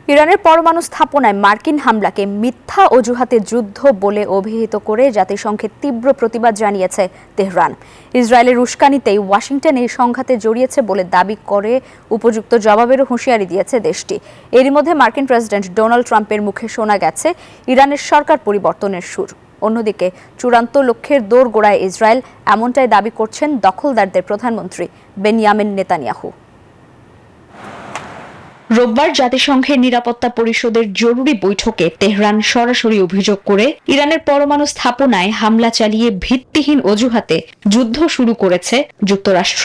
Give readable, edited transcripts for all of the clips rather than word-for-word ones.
ইরানের পরমাণু স্থাপনায় মার্কিন হামলাকে মিথ্যা অজুহাতে যুদ্ধ বলে অভিহিত করে জাতিসংঘে তীব্র প্রতিবাদ জানিয়েছে তেহরান। ইসরায়েলের উস্কানিতেই ওয়াশিংটন এই সংঘাতে জড়িয়েছে বলে দাবি করে উপযুক্ত জবাবেরও হুঁশিয়ারি দিয়েছে দেশটি। এরই মধ্যে মার্কিন প্রেসিডেন্ট ডোনাল্ড ট্রাম্পের মুখে শোনা গেছে ইরানের সরকার পরিবর্তনের সুর। অন্যদিকে চূড়ান্ত লক্ষ্যের দোরগোড়ায় ইসরায়েল, এমনটাই দাবি করছেন দখলদারদের প্রধানমন্ত্রী বেনিয়ামিন নেতানিয়াহু। রোববার জাতিসংঘের নিরাপত্তা পরিষদের জরুরি বৈঠকে তেহরান সরাসরি অভিযোগ করে ইরানের পরমাণু স্থাপনায় হামলা চালিয়ে ভিত্তিহীন অজুহাতে যুদ্ধ শুরু করেছে যুক্তরাষ্ট্র।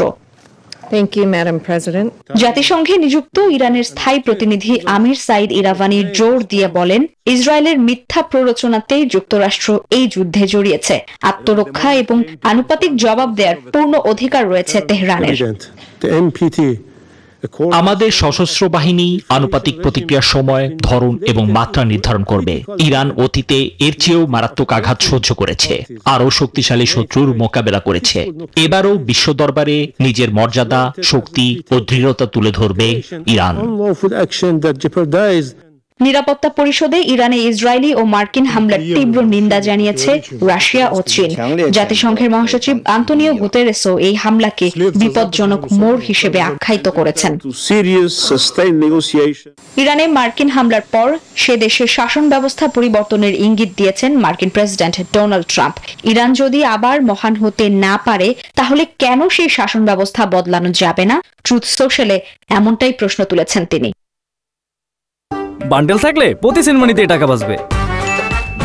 জাতিসংঘে নিযুক্ত ইরানের স্থায়ী প্রতিনিধি আমির সাইদ ইরাভানি জোর দিয়ে বলেন, ইসরায়েলের মিথ্যা প্ররোচনাতেই যুক্তরাষ্ট্র এই যুদ্ধে জড়িয়েছে। আত্মরক্ষা এবং আনুপাতিক জবাব দেওয়ার পূর্ণ অধিকার রয়েছে তেহরানের। আমাদের সশস্ত্র বাহিনী আনুপাতিক প্রতিক্রিয়ার সময়, ধরন এবং মাত্রা নির্ধারণ করবে। ইরান অতীতে এর চেয়েও মারাত্মক আঘাত সহ্য করেছে, আরও শক্তিশালী শত্রুর মোকাবেলা করেছে। এবারও বিশ্ব দরবারে নিজের মর্যাদা, শক্তি ও দৃঢ়তা তুলে ধরবে ইরান। নিরাপত্তা পরিষদে ইরানে ইসরায়েলি ও মার্কিন হামলার তীব্র নিন্দা জানিয়েছে রাশিয়া ও চীন। জাতিসংঘের মহাসচিব আন্তোনিও গুতেরেসও এই হামলাকে বিপজ্জনক মোড় হিসেবে আখ্যায়িত করেছেন। ইরানে মার্কিন হামলার পর সে দেশের শাসন ব্যবস্থা পরিবর্তনের ইঙ্গিত দিয়েছেন মার্কিন প্রেসিডেন্ট ডোনাল্ড ট্রাম্প। ইরান যদি আবার মহান হতে না পারে, তাহলে কেন সেই শাসন ব্যবস্থা বদলানো যাবে না? ট্রুথ সোশ্যালে এমনটাই প্রশ্ন তুলেছেন তিনি। বান্ডেল থাকলে প্রতি সেনমানিতে টাকা বাঁচবে।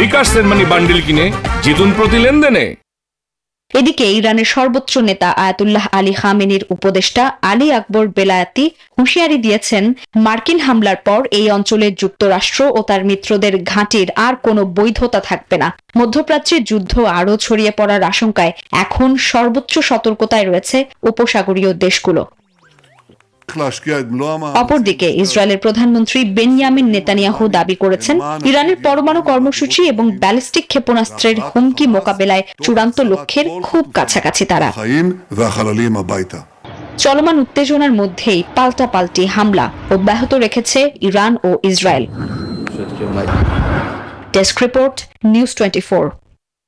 বিকাশ সেনমানি বান্ডেল কিনে জিতুন প্রতি লেনদেনে। এদিকে ইরানের সর্বোচ্চ নেতা আয়াতুল্লাহ আলী খামেনির উপদেষ্টা আলী আকবর বেলায়াতি হুঁশিয়ারি দিয়েছেন, মার্কিন হামলার পর এই অঞ্চলে যুক্তরাষ্ট্র ও তার মিত্রদের ঘাঁটির আর কোনো বৈধতা থাকবে না। মধ্যপ্রাচ্যে যুদ্ধ আরও ছড়িয়ে পড়ার আশঙ্কায় এখন সর্বোচ্চ সতর্কতায় রয়েছে উপসাগরীয় দেশগুলো। অপরদিকে ইসরায়েলের প্রধানমন্ত্রী বেনিয়ামিন নেতানিয়াহু দাবি করেছেন, ইরানের পরমাণু কর্মসূচি এবং ব্যালিস্টিক ক্ষেপণাস্ত্রের হুমকি মোকাবেলায় চূড়ান্ত লক্ষ্যের খুব কাছাকাছি তারা। চলমান উত্তেজনার মধ্যেই পাল্টাপাল্টি হামলা অব্যাহত রেখেছে ইরান ও ইসরায়েল। Desk report, news 24।